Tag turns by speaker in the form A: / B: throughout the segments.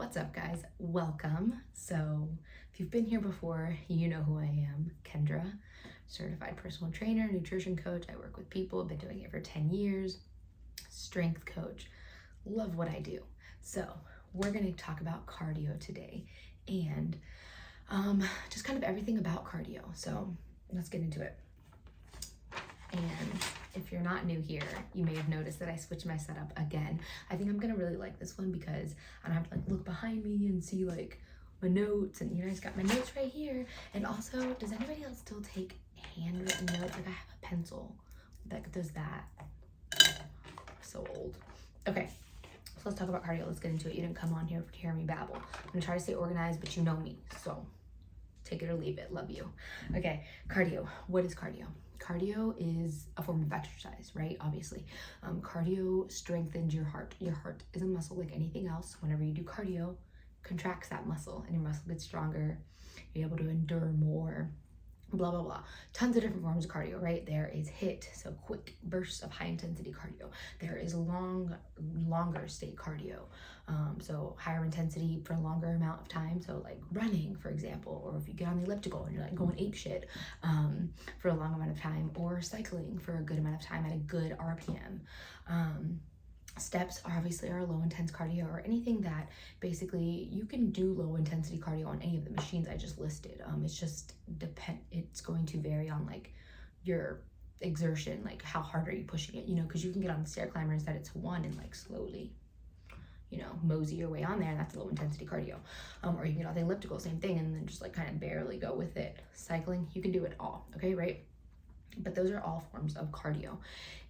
A: What's up, guys? Welcome. So if you've been here before, you know who I am, Kendra, certified personal trainer, nutrition coach. I work with people. I've been doing it for 10 years, strength coach. Love what I do. So we're going to talk about cardio today and just kind of everything about cardio. So let's get into it. And if you're not new here, you may have noticed that I switched my setup again. I think I'm gonna really like this one because I don't have to look behind me and see my notes, and I just got my notes right here. And also, does anybody else still take handwritten notes? I have a pencil that does that. So old. Okay, so let's talk about cardio. Let's get into it. You didn't come on here to hear me babble. I'm gonna try to stay organized, but you know me, so take it or leave it. Love you. Okay, cardio. What is cardio? Cardio is a form of exercise, right? Obviously. Cardio strengthens your heart. Your heart is a muscle like anything else. Whenever you do cardio, contracts that muscle and your muscle gets stronger. You're able to endure more, blah, blah, blah. Tons of different forms of cardio, right? There is HIIT, so quick bursts of high intensity cardio. There is longer state cardio. So higher intensity for a longer amount of time. So like running, for example, or if you get on the elliptical and you're like going ape shit for a long amount of time, or cycling for a good amount of time at a good RPM. Steps are obviously our low intense cardio, or anything that basically you can do low intensity cardio on any of the machines I just listed. It's going to vary on your exertion, like how hard are you pushing it, because you can get on the stair climber and set it to 1 and slowly mosey your way on there, and that's low intensity cardio. Or you can get on the elliptical, same thing, and then just kind of barely go with it. Cycling, you can do it all, okay, right? But those are all forms of cardio.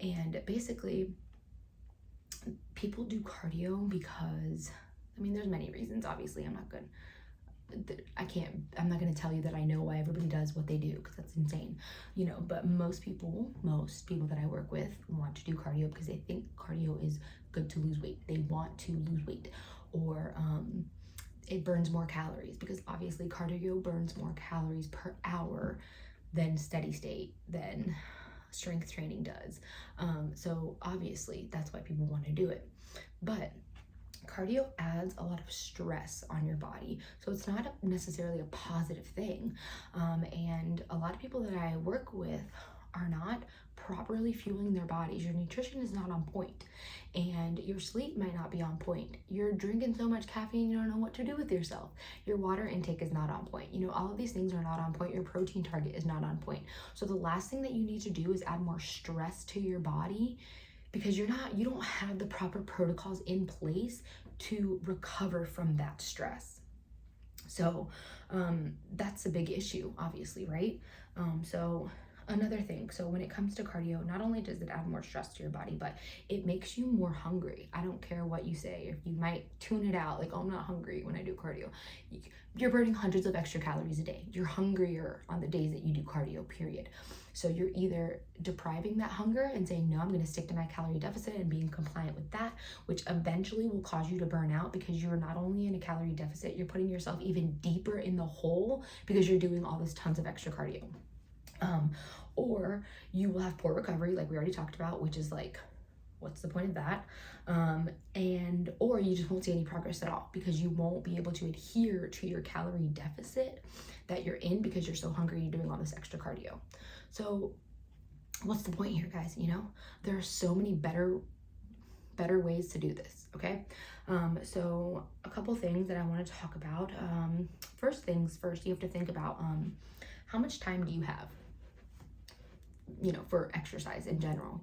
A: And basically people do cardio because, there's many reasons. Obviously, I'm not going to tell you that I know why everybody does what they do, because that's insane, but most people that I work with want to do cardio because they think cardio is good to lose weight. They want to lose weight, or it burns more calories, because obviously cardio burns more calories per hour than steady state, than strength training does. So obviously that's why people want to do it. But cardio adds a lot of stress on your body, so it's not necessarily a positive thing. And a lot of people that I work with are not properly fueling their bodies. Your nutrition is not on point, and your sleep might not be on point. You're drinking so much caffeine you don't know what to do with yourself. Your water intake is not on point. All of these things are not on point. Your protein target is not on point. So the last thing that you need to do is add more stress to your body, because you don't have the proper protocols in place to recover from that stress. So that's a big issue, obviously, right? So another thing, so when it comes to cardio, not only does it add more stress to your body, but it makes you more hungry. I don't care what you say. If you might tune it out, I'm not hungry when I do cardio. You're burning hundreds of extra calories a day. You're hungrier on the days that you do cardio, period. So you're either depriving that hunger and saying, no, I'm going to stick to my calorie deficit and being compliant with that, which eventually will cause you to burn out, because you're not only in a calorie deficit, you're putting yourself even deeper in the hole because you're doing all this tons of extra cardio. Or you will have poor recovery, like we already talked about, which is what's the point of that? Or you just won't see any progress at all, because you won't be able to adhere to your calorie deficit that you're in, because you're so hungry, you're doing all this extra cardio. So what's the point here, guys? There are so many better ways to do this, okay? So a couple things that I want to talk about. First things first, you have to think about how much time do you have, for exercise in general.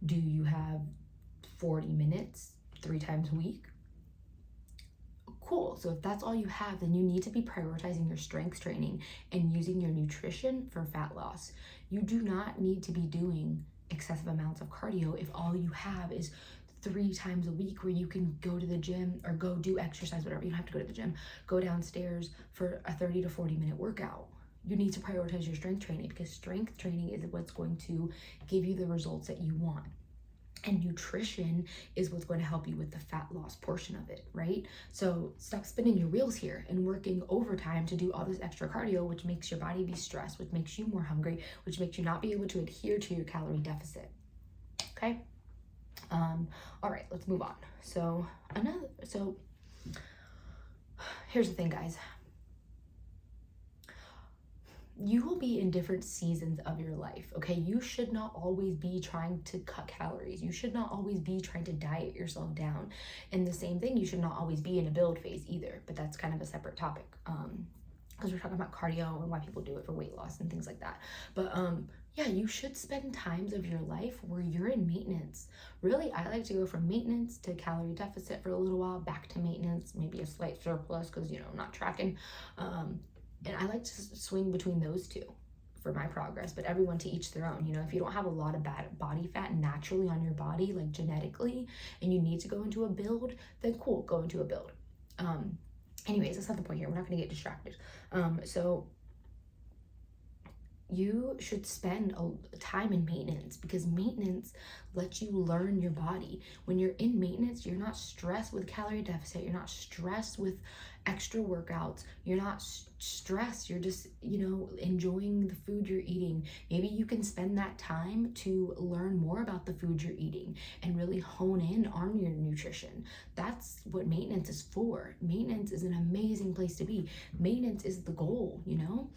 A: Do you have 40 minutes 3 times a week? Cool. So if that's all you have, then you need to be prioritizing your strength training and using your nutrition for fat loss. You do not need to be doing excessive amounts of cardio if all you have is 3 times a week where you can go to the gym or go do exercise, whatever. You don't have to go to the gym. Go downstairs for a 30 to 40 minute workout. You need to prioritize your strength training, because strength training is what's going to give you the results that you want. And nutrition is what's going to help you with the fat loss portion of it, right? So stop spinning your wheels here and working overtime to do all this extra cardio, which makes your body be stressed, which makes you more hungry, which makes you not be able to adhere to your calorie deficit, okay? All right, let's move on. So here's the thing, guys. You will be in different seasons of your life, okay? You should not always be trying to cut calories. You should not always be trying to diet yourself down. And the same thing, you should not always be in a build phase either, but that's kind of a separate topic. Because we're talking about cardio and why people do it for weight loss and things like that. But yeah, you should spend times of your life where you're in maintenance. Really, I like to go from maintenance to calorie deficit for a little while, back to maintenance, maybe a slight surplus because, you know, I'm not tracking. And I like to swing between those two for my progress, but everyone to each their own. You know, if you don't have a lot of bad body fat naturally on your body, like genetically, and you need to go into a build, then cool, go into a build. Anyways, that's not the point here. We're not going to get distracted. So you should spend time in maintenance, because maintenance lets you learn your body. When you're in maintenance, you're not stressed with calorie deficit. You're not stressed with extra workouts. You're not stressed. You're just, you know, enjoying the food you're eating. Maybe you can spend that time to learn more about the food you're eating and really hone in on your nutrition. That's what maintenance is for. Maintenance is an amazing place to be. Maintenance is the goal, you know?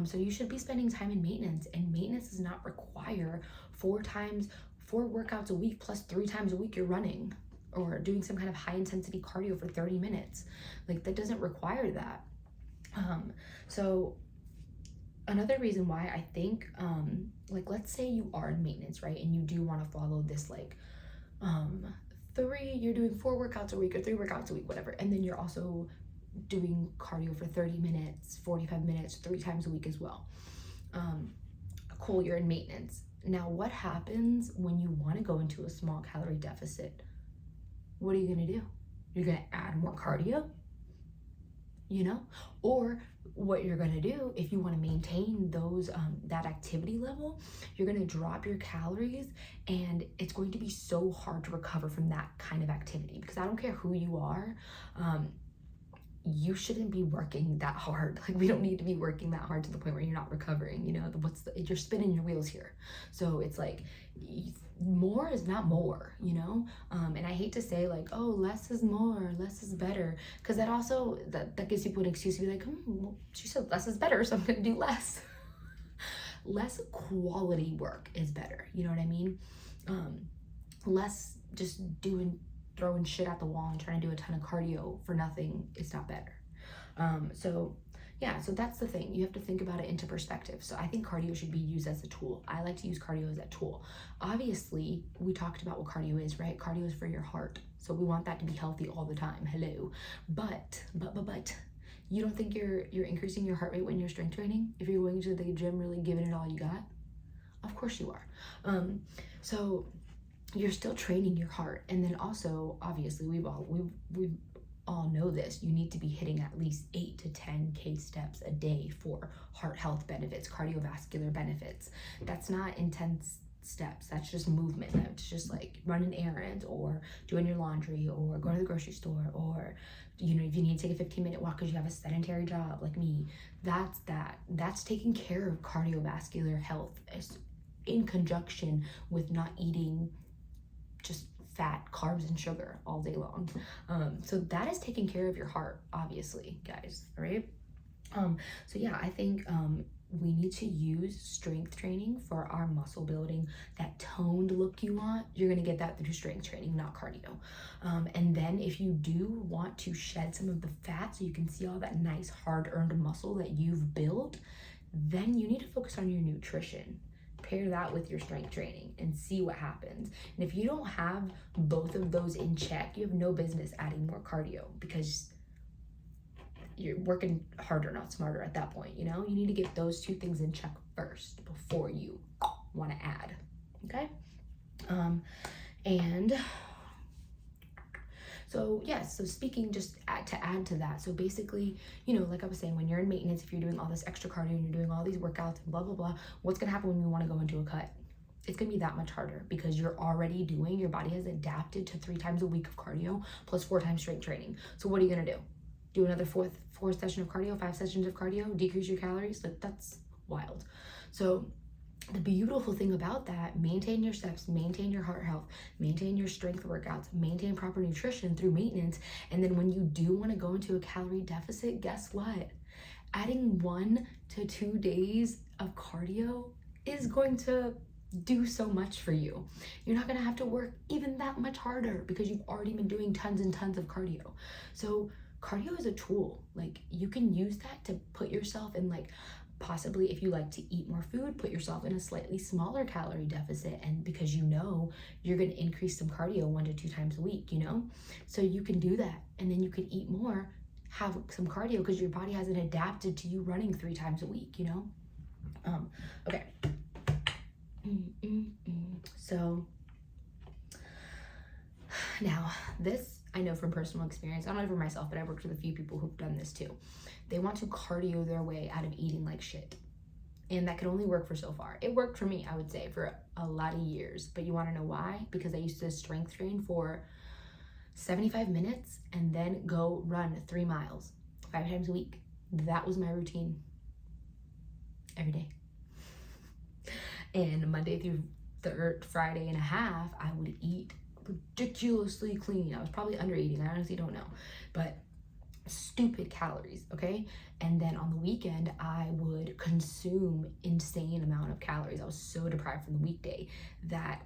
A: So you should be spending time in maintenance, and maintenance does not require 4 workouts a week plus 3 times a week you're running or doing some kind of high intensity cardio for 30 minutes. Like, that doesn't require that. So another reason why I think, like, let's say you are in maintenance, right? And you do want to follow this, like, you're doing 4 workouts a week or 3 workouts a week, whatever. And then you're also doing cardio for 30 minutes, 45 minutes, 3 times a week as well. Cool, you're in maintenance. Now, what happens when you want to go into a small calorie deficit? What are you going to do? You're going to add more cardio, you know? Or what you're going to do, if you want to maintain those that activity level, you're going to drop your calories, and it's going to be so hard to recover from that kind of activity. Because I don't care who you are, you shouldn't be working that hard. Like, we don't need to be working that hard to the point where you're not recovering, you know? You're spinning your wheels here. So it's like, more is not more, you know? And I hate to say, like, oh, less is more, less is better, because that also, that gives people an excuse to be like, well, she said less is better, so I'm gonna do less. Less quality work is better, you know what I mean? Less just throwing shit at the wall and trying to do a ton of cardio for nothing is not better. So that's the thing. You have to think about it into perspective. So I think cardio should be used as a tool. I like to use cardio as a tool. Obviously, we talked about what cardio is, right? Cardio is for your heart. So we want that to be healthy all the time. Hello. But you don't think you're increasing your heart rate when you're strength training? If you're going to the gym really giving it all you got? Of course you are. So you're still training your heart. And then also, obviously, we all know this, you need to be hitting at least 8 to 10K steps a day for heart health benefits, cardiovascular benefits. That's not intense steps. That's just movement. That's just like running errands or doing your laundry or going to the grocery store, or, you know, if you need to take a 15-minute walk because you have a sedentary job like me, that's taking care of cardiovascular health in conjunction with not eating just fat, carbs, and sugar all day long. So that is taking care of your heart, obviously, guys, right? So yeah, I think we need to use strength training for our muscle building. That toned look you want, you're gonna get that through strength training, not cardio. And then if you do want to shed some of the fat so you can see all that nice hard-earned muscle that you've built, then you need to focus on your nutrition. Pair that with your strength training and see what happens. And if you don't have both of those in check, you have no business adding more cardio, because you're working harder, not smarter at that point, you know? You need to get those 2 things in check first before you want to add, okay? And so yes, so speaking, just to add to that, so basically, you know, like I was saying, when you're in maintenance, if you're doing all this extra cardio and you're doing all these workouts and blah, blah, blah, what's gonna happen when you wanna go into a cut? It's gonna be that much harder, because your body has adapted to 3 times a week of cardio plus 4 times strength training. So what are you gonna do? Do another fourth session of cardio, 5 sessions of cardio, decrease your calories? Like, that's wild. So the beautiful thing about that, maintain your steps, maintain your heart health, maintain your strength workouts, maintain proper nutrition through maintenance. And then when you do want to go into a calorie deficit, guess what? Adding 1 to 2 days of cardio is going to do so much for you. You're not going to have to work even that much harder because you've already been doing tons and tons of cardio. So cardio is a tool. Like, you can use that to put yourself in, like, possibly, if you like to eat more food, put yourself in a slightly smaller calorie deficit, and because you know you're going to increase some cardio 1 to 2 times a week, you know? So you can do that, and then you can eat more, have some cardio, because your body hasn't adapted to you running 3 times a week, you know? Okay. So now this, I know from personal experience, I don't know for myself, but I've worked with a few people who've done this too. They want to cardio their way out of eating like shit. And that could only work for so far. It worked for me, I would say, for a lot of years. But you want to know why? Because I used to strength train for 75 minutes and then go run 3 miles 5 times a week. That was my routine every day. And Monday through Friday and a half, I would eat ridiculously clean. I was probably under eating. I honestly don't know. But stupid calories, okay? And then on the weekend, I would consume insane amount of calories. I was so deprived from the weekday that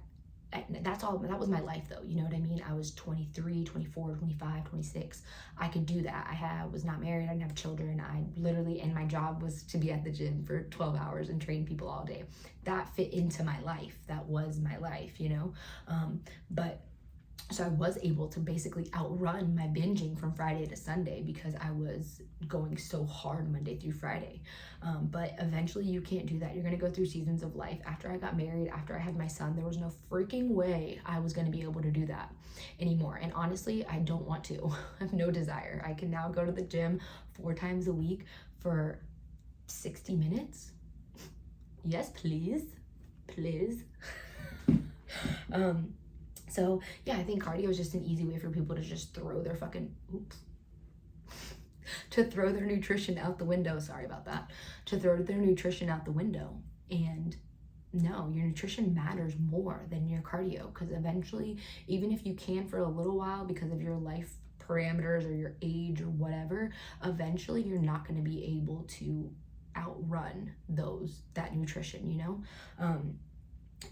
A: that was my life though, you know what I mean? I was 23, 24, 25, 26. I could do that. I was not married, I didn't have children. I literally, and my job was to be at the gym for 12 hours and train people all day. That fit into my life. That was my life, you know? So I was able to basically outrun my binging from Friday to Sunday because I was going so hard Monday through Friday. But eventually you can't do that. You're gonna go through seasons of life. After I got married, after I had my son, there was no freaking way I was gonna be able to do that anymore. And honestly, I don't want to. I have no desire. I can now go to the gym 4 times a week for 60 minutes. Yes, please. Please. So yeah, I think cardio is just an easy way for people to just throw their to throw their nutrition out the window. Sorry about that. To throw their nutrition out the window. And no, your nutrition matters more than your cardio, because eventually, even if you can for a little while because of your life parameters or your age or whatever, eventually you're not going to be able to outrun that nutrition, you know?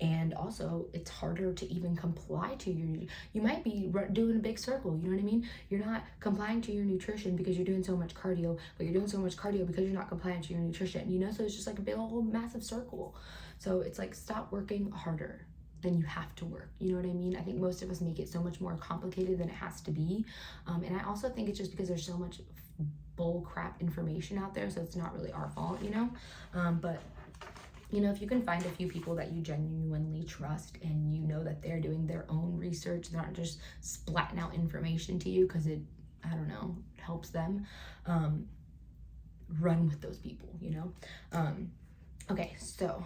A: And also, it's harder to even comply to you might be doing a big circle, you know what I mean? You're not complying to your nutrition because you're doing so much cardio, but you're doing so much cardio because you're not complying to your nutrition, you know? So it's just like a big old massive circle. So it's like, stop working harder than you have to work, you know what I mean? I think most of us make it so much more complicated than it has to be. And I also think it's just because there's so much bull crap information out there, so it's not really our fault, you know? But you know, if you can find a few people that you genuinely trust and you know that they're doing their own research, they're not just splatting out information to you because it, I don't know, helps them, run with those people, you know? Okay, so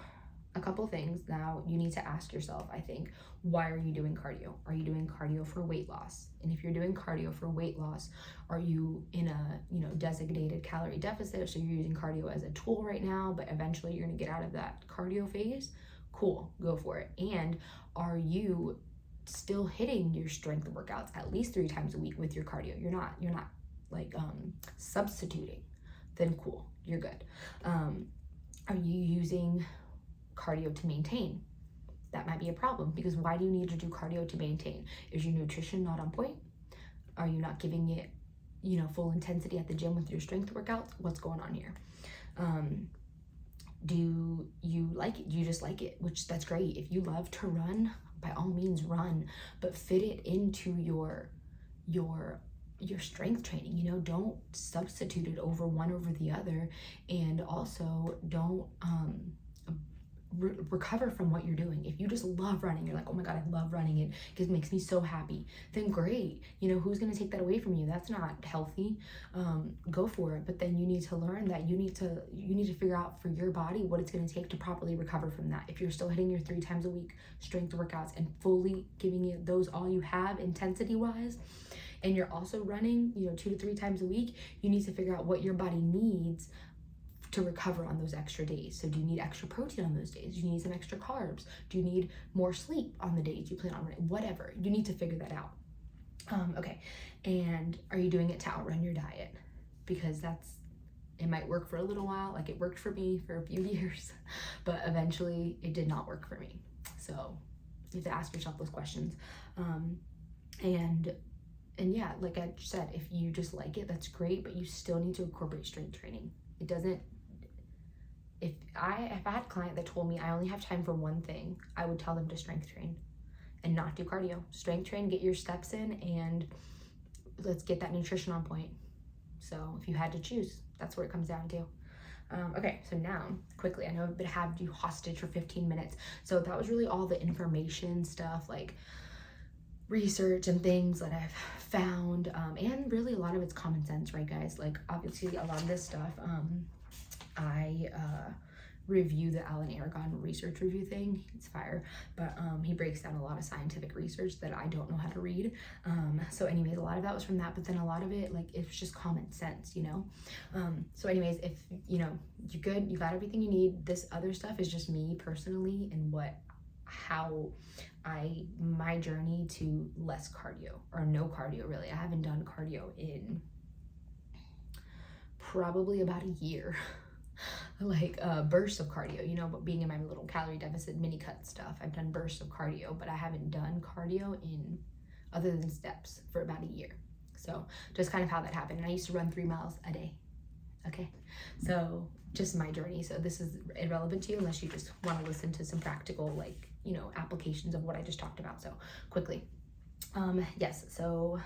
A: a couple things now you need to ask yourself, I think. Why are you doing cardio? Are you doing cardio for weight loss? And if you're doing cardio for weight loss, are you in a, you know, designated calorie deficit? So you're using cardio as a tool right now, but eventually you're gonna get out of that cardio phase? Cool, go for it. And are you still hitting your strength workouts at least 3 times a week with your cardio? You're not like substituting. Then cool, you're good. Are you using cardio to maintain? That might be a problem, because why do you need to do cardio to maintain? Is your nutrition not on point? Are you not giving it, you know, full intensity at the gym with your strength workouts? What's going on here? Do you like it? Do you just like it? Which, that's great. If you love to run, by all means run, but fit it into your strength training, you know? Don't substitute it over one over the other. And also don't recover from what you're doing. If you just love running, you're like, oh my god, I love running, it makes me so happy, then great. You know, who's going to take that away from you? That's not healthy. Go for it. But then you need to learn that you need to figure out for your body what it's going to take to properly recover from that. If you're still hitting your 3 times a week strength workouts and fully giving it those all you have intensity wise, and you're also running, you know, 2 to 3 times a week, you need to figure out what your body needs to recover on those extra days. So do you need extra protein on those days? Do you need some extra carbs? Do you need more sleep on the days you plan on running? Whatever, you need to figure that out. Okay, and are you doing it to outrun your diet? Because it might work for a little while, like it worked for me for a few years, but eventually it did not work for me. So you have to ask yourself those questions. And yeah, like I said, if you just like it, that's great, but you still need to incorporate strength training. It doesn't, if I had a client that told me I only have time for one thing, I would tell them to strength train and not do cardio. Strength train, get your steps in, and let's get that nutrition on point. So if you had to choose, that's where it comes down to. Okay, so now quickly, I know I've had you hostage for 15 minutes. So that was really all the information stuff, like research and things that I've found, and really a lot of it's common sense, right guys? Like obviously a lot of this stuff, I review the Alan Aragon research review thing. It's fire, but he breaks down a lot of scientific research that I don't know how to read. So anyways, a lot of that was from that, but then a lot of it, like, it's just common sense, you know? So anyways, if you know you're good, you got everything you need, this other stuff is just me personally and how my journey to less cardio, or no cardio really. I haven't done cardio in probably about a year. Like bursts of cardio, you know, but being in my little calorie deficit mini cut stuff, I've done bursts of cardio, but I haven't done cardio in other than steps for about a year. So just kind of how that happened. And I used to run 3 miles a day. Okay, so just my journey. So this is irrelevant to you unless you just want to listen to some practical, like, you know, applications of what I just talked about. So quickly, yes, so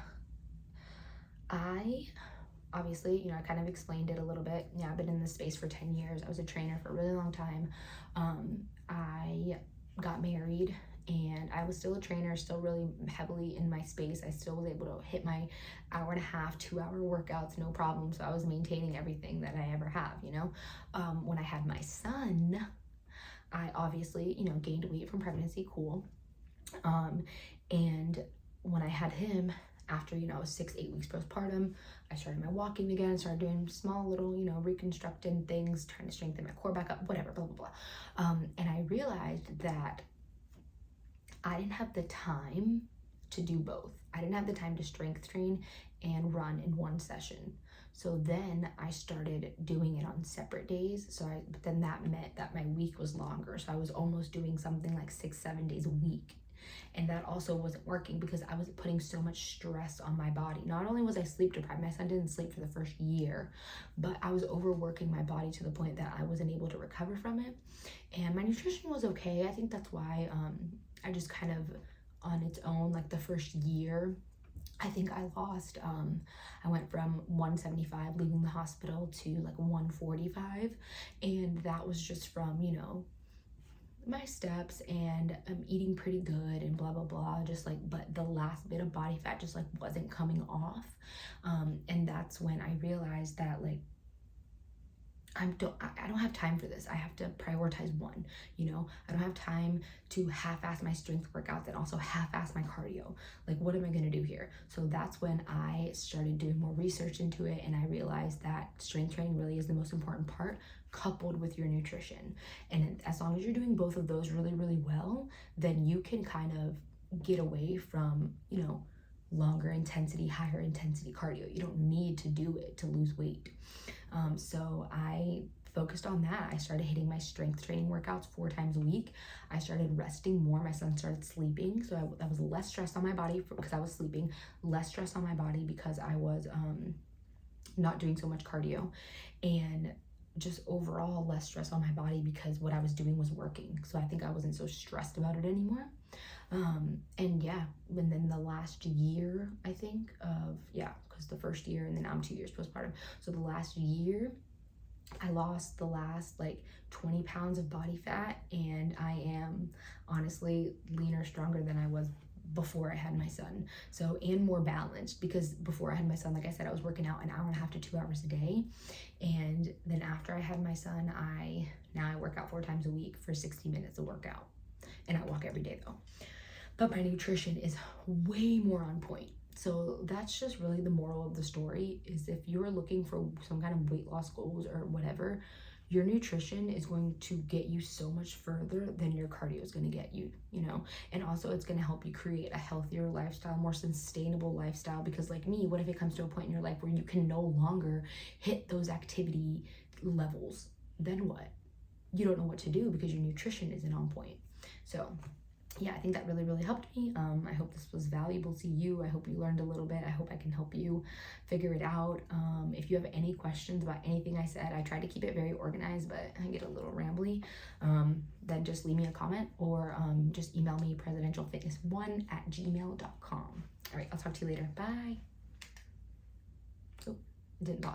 A: obviously, you know, I kind of explained it a little bit. Yeah, I've been in this space for 10 years. I was a trainer for a really long time. I got married and I was still a trainer, still really heavily in my space. I still was able to hit my 1.5 hour, 2 hour workouts, no problem. So I was maintaining everything that I ever have, you know. When I had my son, I obviously, you know, gained weight from pregnancy, cool. And when I had him, after, you know, I was 6-8 weeks postpartum, I started my walking again, started doing small little, you know, reconstructing things, trying to strengthen my core back up, whatever, blah, blah, blah. And I realized that I didn't have the time to do both. I didn't have the time to strength train and run in one session. So then I started doing it on separate days. But then that meant that my week was longer. So I was almost doing something like 6-7 days a week. And that also wasn't working because I was putting so much stress on my body. Not only was I sleep deprived, my son didn't sleep for the first year, but I was overworking my body to the point that I wasn't able to recover from it. And my nutrition was okay. I think that's why I just kind of, on its own, like the first year, I think I lost, I went from 175 leaving the hospital to like 145. And that was just from, you know, my steps and eating pretty good and blah, blah, blah, just like, but the last bit of body fat just like wasn't coming off. And that's when I realized that, like, I don't have time for this. I have to prioritize one, you know. I don't have time to half-ass my strength workouts and also half-ass my cardio. Like, what am I gonna do here? So that's when I started doing more research into it, and I realized that strength training really is the most important part, coupled with your nutrition. And as long as you're doing both of those really, really well, then you can kind of get away from, you know, longer intensity, higher intensity cardio. You don't need to do it to lose weight. So I focused on that. I started hitting my strength training workouts 4 times a week. I started resting more. My son started sleeping. So that was less stress on my body because I was sleeping, less stress on my body because I was not doing so much cardio, and just overall less stress on my body because what I was doing was working. So I think I wasn't so stressed about it anymore. And yeah, and then the last year, I think because the first year, and then I'm 2 years postpartum. So the last year, I lost the last like 20 pounds of body fat, and I am honestly leaner, stronger than I was before I had my son. So, and more balanced, because before I had my son, like I said, I was working out 1.5 hours to 2 hours a day. And then after I had my son, now I work out 4 times a week for 60 minutes of workout. And I walk every day though. But my nutrition is way more on point. So that's just really the moral of the story, is if you're looking for some kind of weight loss goals or whatever, your nutrition is going to get you so much further than your cardio is going to get you, you know. And also it's going to help you create a healthier lifestyle, more sustainable lifestyle, because like me, what if it comes to a point in your life where you can no longer hit those activity levels? Then what? You don't know what to do because your nutrition isn't on point. So yeah, I think that really helped me. I hope this was valuable to you. I hope you learned a little bit. I hope I can help you figure it out. If you have any questions about anything I said, I try to keep it very organized, but I get a little rambly. Then just leave me a comment, or just email me presidentialfitness1@gmail.com. All right, I'll talk to you later. Bye. Oh, it didn't pause.